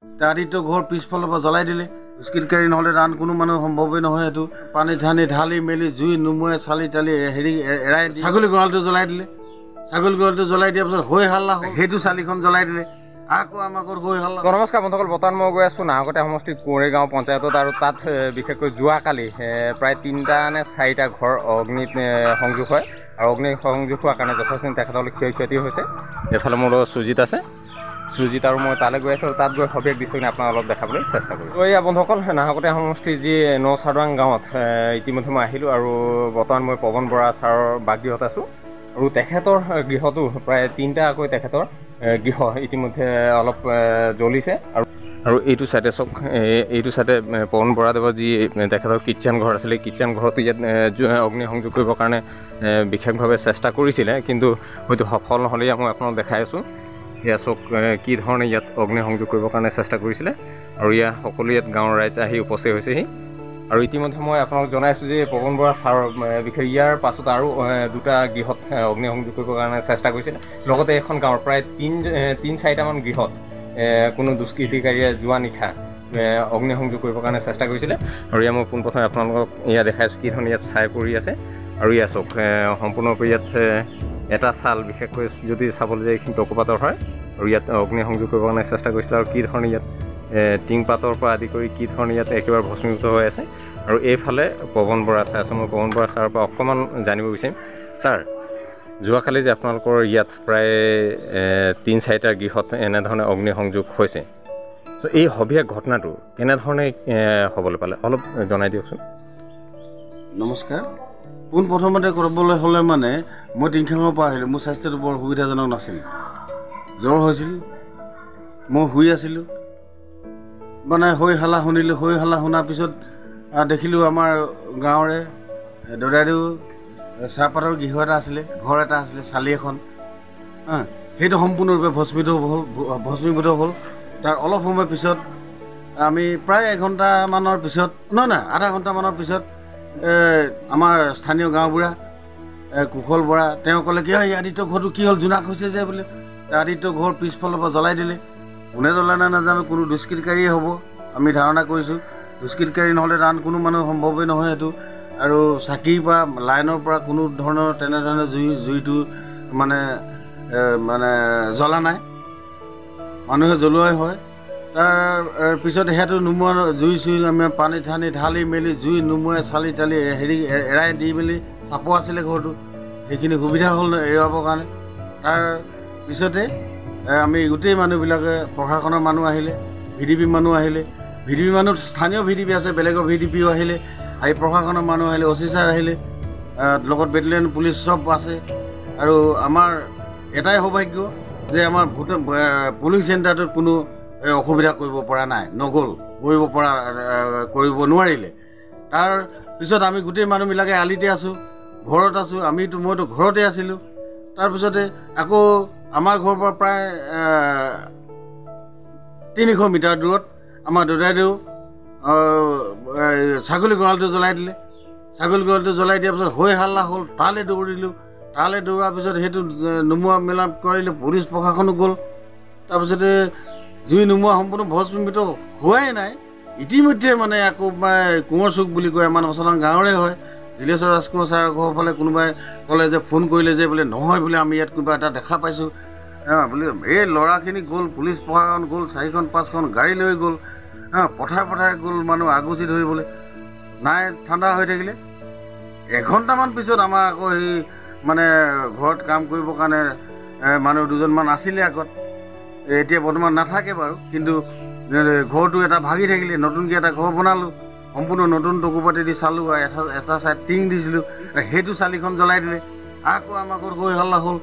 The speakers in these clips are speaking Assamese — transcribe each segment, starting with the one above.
আদিত্য ঘৰ পিছফালৰ পৰা জ্বলাই দিলে। দুষ্কৃতকাৰী নহ'লে আন কোনো মানুহ সম্ভৱেই নহয়। সেইটো পানী ঢালি মেলি জুই নুমুৱাই চালি তালি এৰাই ছাগলী গঁৰালটো জ্বলাই দিলে। ছাগলী গঁৰালটো জ্বলাই দিয়াৰ পিছত হৈ হাল্লা হ'ল, সেইটো চালিখন জ্বলাই দিলে। আকৌ আমাকৰ হৈ হাল্লা। নমস্কাৰ বন্ধুসকল, বৰ্তমান মই গৈ আছোঁ নাহকটীয়া সমষ্টিত কুঁৱৰী গাঁও পঞ্চায়তত, আৰু তাত বিশেষকৈ যোৱাকালি প্ৰায় 3টা নে 4টা ঘৰ অগ্নিত সংযোগ হয়, আৰু অগ্নি সংযোগ হোৱাৰ কাৰণে যথেষ্টখিনি তেখেতসকলৰ ক্ষয়ক্ষতি হৈছে। এইফালে মোৰ লগত সুজিত আছে, সুজিত আৰু মই তালৈ গৈ আছোঁ, আৰু তাত গৈ সবিশেষ দৃশ্যখিনি আপোনাক অলপ দেখাবলৈ চেষ্টা কৰিম। তো এয়া বন্ধুসকল, নাহকটীয়া সমষ্টিৰ যি নচাদৰাং গাঁৱত ইতিমধ্যে মই আহিলোঁ, আৰু বৰ্তমান মই পৱন বৰা ছাৰৰ বাসগৃহত আছোঁ, আৰু তেখেতৰ গৃহতো প্ৰায় 3টাকৈ তেখেতৰ গৃহ ইতিমধ্যে অলপ জ্বলিছে। আৰু এইটো চাইডে চাওক, এইটো চাইডে পৱন বৰাদেৱৰ যি তেখেতৰ কিটচেন ঘৰ আছিলে, কিটচেন ঘৰতো ইয়াত অগ্নি সংযোগ কৰিবৰ কাৰণে বিশেষভাৱে চেষ্টা কৰিছিলে, কিন্তু হয়তো সফল নহ'লেই মই আপোনাক দেখাই আছোঁ। এয়া চাওক কি ধৰণে ইয়াত অগ্নি সংযোগ কৰিবৰ কাৰণে চেষ্টা কৰিছিলে, আৰু ইয়াত সকলো ইয়াত গাঁৱৰ ৰাইজ আহি উপস্থিত হৈছেহি। আৰু ইতিমধ্যে মই আপোনালোক জনাইছোঁ যে পৱন বৰা ছাৰৰ বিষয়ে ইয়াৰ পাছত আৰু 2টা গৃহত অগ্নি সংযোগ কৰিবৰ কাৰণে চেষ্টা কৰিছিলে। লগতে এখন গাঁৱৰ প্ৰায় 3-4টামান গৃহত কোনো দুষ্কৃতিকাৰীয়ে যোৱা নিশা অগ্নি সংযোগ কৰিবৰ কাৰণে চেষ্টা কৰিছিলে। আৰু ইয়াত মই পোনপ্ৰথমে আপোনালোকক এয়া দেখাইছোঁ কি ধৰণে ইয়াত ছাই পৰি আছে। আৰু ইয়াত চাওক সম্পূৰ্ণৰূপে ইয়াত এটা ছাল বিশেষকৈ যদি চাবলৈ যায় এইখিনি টকুপাতৰ হয়, আৰু ইয়াত অগ্নি সংযোগ কৰিবৰ কাৰণে চেষ্টা কৰিছিলে। আৰু কি ধৰণে ইয়াত টিংপাতৰ পৰা আদি কৰি কি ধৰণে ইয়াত একেবাৰে ভস্মীভূত হৈ আছে। আৰু এইফালে পৱন বৰা ছাৰ আছে, মই পৱন বৰা ছাৰৰ পৰা অকণমান জানিব বিচাৰিম। ছাৰ, যোৱাকালি যে আপোনালোকৰ ইয়াত প্ৰায় 3-4টা গৃহত এনেধৰণে অগ্নি সংযোগ হৈছে, চ' এই সবিশেষ ঘটনাটো কেনেধৰণে হ'বলৈ পালে অলপ জনাই দিয়কচোন। নমস্কাৰ। পোনপ্ৰথমতে ক'বলৈ হ'লে মানে মই টিংখাঙৰ পৰা আহিলোঁ। মোৰ স্বাস্থ্যটো বৰ সুবিধাজনক নাছিল, জ্বৰ হৈছিল, মই শুই আছিলোঁ। মানে হৈ হাল্লা শুনিলোঁ। হৈ হাল্লা শুনাৰ পিছত দেখিলোঁ আমাৰ গাঁৱৰে দদাইদেউ চাহপাতৰ গৃহ এটা আছিলে, ঘৰ এটা আছিলে, চালি এখন, সেইটো সম্পূৰ্ণৰূপে ভস্মীভূত হ'ল। তাৰ অলপ সময় পিছত আমি প্ৰায় 1 ঘণ্টামানৰ পিছত, নহয় আধা ঘণ্টামানৰ পিছত আমাৰ স্থানীয় গাঁওবুঢ়া কুশল বৰা তেওঁ ক'লে কি হয় আদিত্য ঘৰটো কি হ'ল, জোনাক হৈছে যে বোলে। আদিত্য ঘৰ পিছফালৰ পৰা জ্বলাই দিলে। কোনে জ্বলাই নাই নাজানো, কোনো দুষ্কৃতকাৰীয়ে হ'ব আমি ধাৰণা কৰিছোঁ। দুষ্কৃতকাৰী নহ'লে আন কোনো মানুহ সম্ভৱেই নহয় সেইটো। আৰু চাকিৰ পৰা লাইনৰ পৰা কোনো ধৰণৰ তেনেধৰণে জুইটো মানে জ্বলা নাই, মানুহে জ্বলোৱাই হয়। তাৰ পিছত সেইটো নুমুৱা জুই আমি পানী ঢালি মেলি জুই নুমুৱাই চালি তালি এৰাই দি মেলি চাপৰ আছিলে ঘৰটো, সেইখিনি সুবিধা হ'ল এৰুৱাবৰ কাৰণে। তাৰ পিছতে আমি গোটেই মানুহবিলাকে, প্ৰশাসনৰ মানুহ আহিলে, VDP মানুহ আহিলে, VDP মানুহ স্থানীয় VDP আছে, বেলেগৰ VDPও আহিলে, আহি প্ৰশাসনৰ মানুহ আহিলে, OC ছাৰ আহিলে, লগত বেটেলিয়ন পুলিচ চব আছে। আৰু আমাৰ এটাই সৌভাগ্য যে আমাৰ পুলিং চেণ্টাৰটোত কোনো অসুবিধা কৰিব পৰা নাই, নগ'ল, কৰিব নোৱাৰিলে। তাৰ পিছত আমি গোটেই মানুহবিলাকে আলিতে আছোঁ, ঘৰত আছোঁ। মইতো ঘৰতে আছিলোঁ। তাৰপিছতে আকৌ আমাৰ ঘৰৰ পৰা প্ৰায় 300 মিটাৰ দূৰত আমাৰ দদাইদেউ ছাগলী গঁৰালটো জ্বলাই দিলে। ছাগলী গঁৰালটো জ্বলাই দিয়াৰ পিছত হৈ হাল্লা হ'ল, তালৈ দৌৰিলোঁ। তালৈ দৌৰাৰ পিছত সেইটো নুমুৱা মেলা কৰিলোঁ, পুলিচ প্ৰশাসনো গ'ল। তাৰপিছতে জুই নুমুৱা সম্পূৰ্ণ ভস্মীভূত হোৱাই নাই। ইতিমধ্যে মানে আকৌ কোঁৱৰ চুক বুলি কয়, আমাৰ নচাদৰাং গাঁৱৰে হয়, নীলেশ্বৰ ৰাজকুমাৰ ছাৰৰ ঘৰৰ ফালে কোনোবাই ক'লে যে ফোন কৰিলে যে বোলে নহয় বোলে আমি ইয়াত কিবা এটা দেখা পাইছোঁ বোলে। এই ল'ৰাখিনি গ'ল, পুলিচ প্ৰশাসন গ'ল, 4-5খন গাড়ী লৈ গ'ল, পথাৰে গ'ল, মানুহ আগুচি ধৰিবলৈ নাই। ঠাণ্ডা হৈ থাকিলে 1 ঘণ্টামান পিছত আমাৰ আকৌ সেই মানে ঘৰত কাম কৰিবৰ কাৰণে মানুহ 2জনমান আছিলে আগত, এতিয়া বৰ্তমান নাথাকে বাৰু, কিন্তু ঘৰটো এটা ভাগি থাকিলে। নতুনকৈ এটা ঘৰ বনালোঁ, সম্পূৰ্ণ নতুন টকুপাতি দি চালোঁ, এটা চাইড টিং দিছিলোঁ, সেইটো চালিখন জ্বলাই দিলে। আকৌ আমাৰ ঘৰত হৈ হাল্লা হ'ল।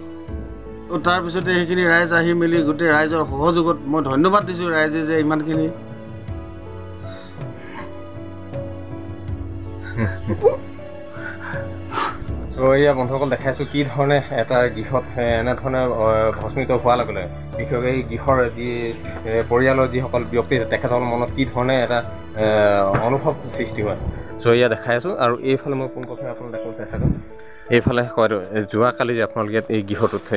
তাৰপিছতে সেইখিনি ৰাইজ আহি মেলি গোটেই ৰাইজৰ সহযোগত মই ধন্যবাদ দিছোঁ ৰাইজে যে ইমানখিনি চ' এয়া বন্ধুসকল দেখাইছোঁ কি ধৰণে এটা গৃহত এনেধৰণে ভস্মিত হোৱাৰ লগে লগে বিশেষকৈ এই গৃহৰ যি পৰিয়ালৰ যিসকল ব্যক্তি তেখেতসকলৰ মনত কি ধৰণে এটা অনুভৱ সৃষ্টি হয়। চ' এয়া দেখাই আছোঁ আৰু এইফালে মই পোনপ্ৰথমে আপোনাক দেখাব চেষ্টা কৰিম এইফালে কয় যোৱাকালি যে আপোনালোকে ইয়াত এই গৃহটোত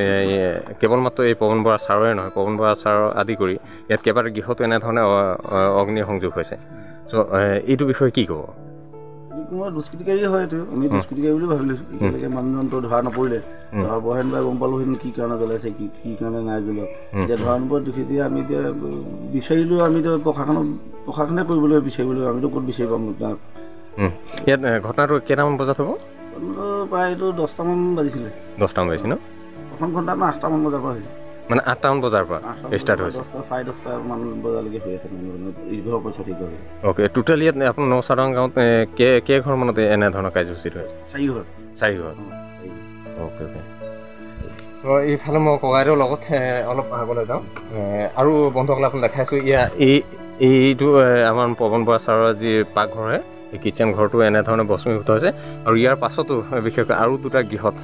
কেৱল মাত্ৰ এই পৱন বৰা ছাৰৰে নহয় পৱন বৰা ছাৰৰ আদি কৰি ইয়াত কেইবাটা গৃহতো এনেধৰণে অগ্নি সংযোগ হৈছে চ' এইটো বিষয়ে কি ক'ব কোনোবা দুষ্কৃতিকাৰী হয় এইটো আমি দুষ্কৃতিকাৰী বুলি ভাবি লৈছোঁ এতিয়ালৈকে মানুহজনটো ধৰা নপৰিলে ধৰা বহেন বা গম পালোঁ সেইটো কি কাৰণে জ্বলাইছে কি কাৰণে নাই জ্বলোৱা এতিয়া ধৰা নপৰা তেতিয়া আমি এতিয়া বিচাৰিলেও আমি এতিয়া প্ৰশাসনে কৰিবলৈ বিচাৰিবলৈ আমিতো ক'ত বিচাৰি পাম ইয়াত ঘটনাটো কেইটামান বজাত হ'ব প্ৰায় এইটো 10টামান বাজিছিলে 10টামান বাজিছে ন প্ৰথম ঘণ্টা 8টামান বজাৰ পৰা হৈছে মানে 8টামান বজাৰ পৰা ষ্টাৰ্ট হৈছে 10:30 বজালৈকে হৈ আছে ইঘৰৰ পইচা ঠিক হৈ অ'কে টোটেল ইয়াত আপোনাৰ নৌচাৰাং গাঁৱত কেইঘৰ মানতে এনেধৰণৰ কাৰ্যসূচীত হৈছে 4 ঘৰ অ'কে অ'কে ত' এইফালে মই ককাইদেউৰ লগত অলপ আগলৈ যাওঁ আৰু বন্ধুসকলে আপোনাক দেখাইছোঁ এইটো আমাৰ পৱন বৰা ছাৰৰ যি পাকঘৰ হয় এই কিটচেন ঘৰটো এনেধৰণে ভস্মীভূত হৈছে আৰু ইয়াৰ পাছতো বিশেষকৈ আৰু দুটা গৃহত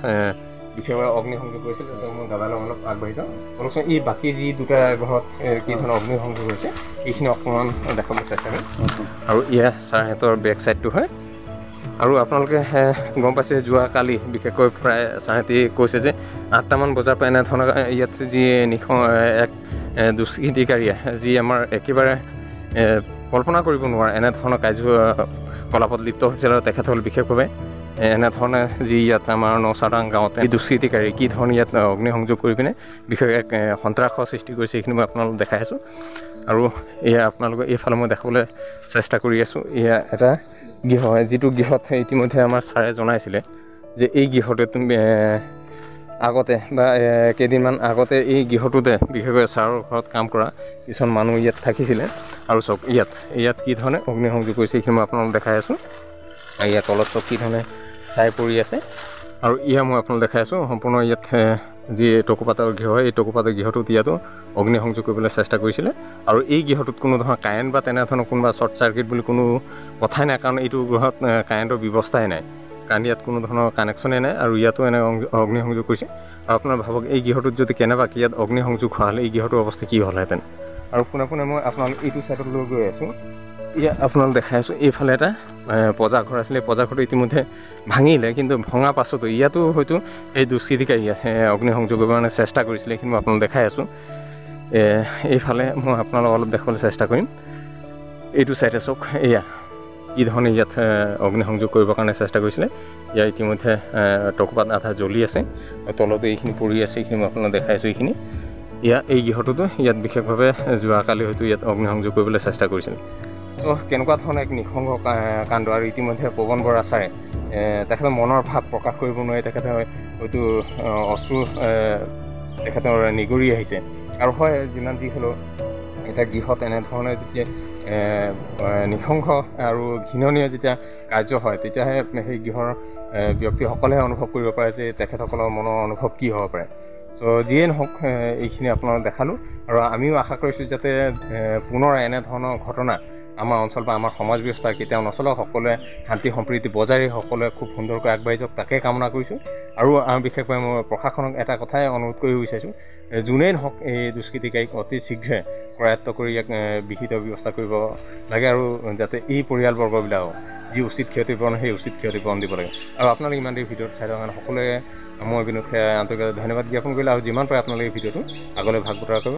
বিশেষভাৱে অগ্নিসংযোগ কৰিছিল মই দাদালৈ অলপ আগবাঢ়ি যাওঁ অলপচোন এই বাকী যি দুটা ঘৰত কি ধৰণৰ অগ্নিসংযোগ হৈছে এইখিনি অকণমান দেখাবলৈ চেষ্টা কৰিম আৰু ইয়াৰ ছাৰহঁতৰ বেক ছাইডটো হয় আৰু আপোনালোকে গম পাইছে যোৱাকালি বিশেষকৈ প্ৰায় ছাৰহঁতে কৈছে যে 8টামান বজাৰ পৰা এনেধৰণৰ ইয়াত যি এক দুষ্কৃতিকাৰীয়ে যি আমাৰ একেবাৰে কল্পনা কৰিব নোৱাৰে এনেধৰণৰ কাৰ্যকলাপত লিপ্ত হৈছিল আৰু তেখেতসকলে বিশেষভাৱে এনেধৰণে যি ইয়াত আমাৰ নৌচাৰাং গাঁৱতে এই দুষ্কৃতিকাৰী কি ধৰণে ইয়াত অগ্নিসংযোগ কৰি পিনে বিশেষ এক সন্ত্ৰাসৰ সৃষ্টি কৰিছে এইখিনি মই আপোনালোকক দেখাই আছোঁ আৰু এয়া আপোনালোকক এইফালে মই দেখাবলৈ চেষ্টা কৰি আছোঁ এয়া এটা গৃহ হয় যিটো গৃহত ইতিমধ্যে আমাৰ ছাৰে জনাইছিলে যে এই গৃহটোত আগতে বা কেইদিনমান আগতে এই গৃহটোতে বিশেষকৈ ছাৰৰ ঘৰত কাম কৰা কিছুমান মানুহ ইয়াত থাকিছিলে আৰু চব ইয়াত কি ধৰণে অগ্নিসংযোগ কৰিছে এইখিনি মই আপোনালোকক দেখাই আছোঁ আৰু ইয়াত তলত চব কি ধৰণে চাই পৰি আছে আৰু মই আপোনালোক দেখাই আছোঁ সম্পূৰ্ণ ইয়াত যি টকুপাতৰ গৃহ হয় এই টকুপাতৰ গৃহটোত ইয়াতো অগ্নিসংযোগ কৰিবলৈ চেষ্টা কৰিছিলে আৰু এই গৃহটোত কোনো ধৰণৰ কাৰেণ্ট বা তেনেধৰণৰ কোনোবা শ্বৰ্ট চাৰ্কিট বুলি কোনো কথাই নাই কাৰণ এইটো গৃহত কাৰেণ্টৰ ব্যৱস্থাই নাই কাৰণ ইয়াত কোনো ধৰণৰ কানেকশ্যনেই নাই আৰু ইয়াতো এনে অগ্নিসংযোগ কৰিছে আৰু আপোনাৰ ভাবক এই গৃহটোত যদি কেনেবাকৈ ইয়াত অগ্নিসংযোগ হোৱা হ'লে এই গৃহটোৰ অৱস্থা কি হ'লহেঁতেন আৰু পোনে পোনে মই আপোনালোক এইটো ছাইডত লৈ গৈ আছোঁ ইয়াত আপোনালোক দেখাই আছোঁ এইফালে এটা পঁজাঘৰ আছিলে এই পঁজাঘৰটো ইতিমধ্যে ভাঙিলে কিন্তু ভঙা পাছতো ইয়াতো হয়তো এই দুষ্কৃতিকাৰী অগ্নিসংযোগ কৰিবৰ কাৰণে চেষ্টা কৰিছিলে এইখিনি মই আপোনালোক দেখাই আছোঁ এইফালে মই আপোনালোক অলপ দেখাবলৈ চেষ্টা কৰিম এইটো চাইডে চাওক এয়া কি ধৰণে ইয়াত অগ্নিসংযোগ কৰিবৰ কাৰণে চেষ্টা কৰিছিলে ইয়াৰ ইতিমধ্যে টকুপাত আধা জ্বলি আছে তলতো এইখিনি পৰি আছে এইখিনি মই আপোনালোক দেখাইছোঁ এইখিনি এই গৃহটোতো ইয়াত বিশেষভাৱে যোৱাকালি হয়তো ইয়াত অগ্নিসংযোগ কৰিবলৈ চেষ্টা কৰিছিল ত' কেনেকুৱা ধৰণৰ এক নিঃসংগ কাণ্ড আৰু ইতিমধ্যে পৱন বৰা ছাৰে তেখেতৰ মনৰ ভাৱ প্ৰকাশ কৰিব নোৱাৰি তেখেতে হয়তো অশ্ৰু তেখেতৰ নিগৰি আহিছে আৰু হয় যিমান যি হ'লেও এটা গৃহত এনেধৰণে যেতিয়া নিঃসংগ আৰু ঘৃণনীয় যেতিয়া কাৰ্য হয় তেতিয়াহে সেই গৃহৰ ব্যক্তিসকলেহে অনুভৱ কৰিব পাৰে যে তেখেতসকলৰ মনৰ অনুভৱ কি হ'ব পাৰে চ' যিয়ে নহওক এইখিনি আপোনালোক দেখালোঁ আৰু আমিও আশা কৰিছোঁ যাতে পুনৰ এনেধৰণৰ ঘটনা আমাৰ অঞ্চল বা আমাৰ সমাজ ব্যৱস্থা কেতিয়াও নচলক সকলোৱে শান্তি সম্প্ৰীতি বজাই সকলোৱে খুব সুন্দৰকৈ আগবাঢ়ি যাওক তাকে কামনা কৰিছোঁ আৰু বিশেষকৈ মই প্ৰশাসনক এটা কথাই অনুৰোধ কৰিব বিচাৰিছোঁ যোনেই নহওক এই দুষ্কৃতিকাৰীক অতি শীঘ্ৰে কৰায়ত্ব কৰি ইয়াক বিহিত ব্যৱস্থা কৰিব লাগে আৰু যাতে এই পৰিয়ালবৰ্গবিলাকক যি উচিত ক্ষতিপূৰণ সেই উচিত ক্ষতিপূৰণ দিব লাগে আৰু আপোনালোকে ইমান দেৰি ভিডিঅ'ত চাই থকাৰ কাৰণে সকলোৱে মই বিনোদ আন্তৰিক ধন্যবাদ জ্ঞাপন কৰিলোঁ আৰু যিমান পাৰে আপোনালোকে এই ভিডিঅ'টো আগলৈ ভাগ বতৰা কৰিব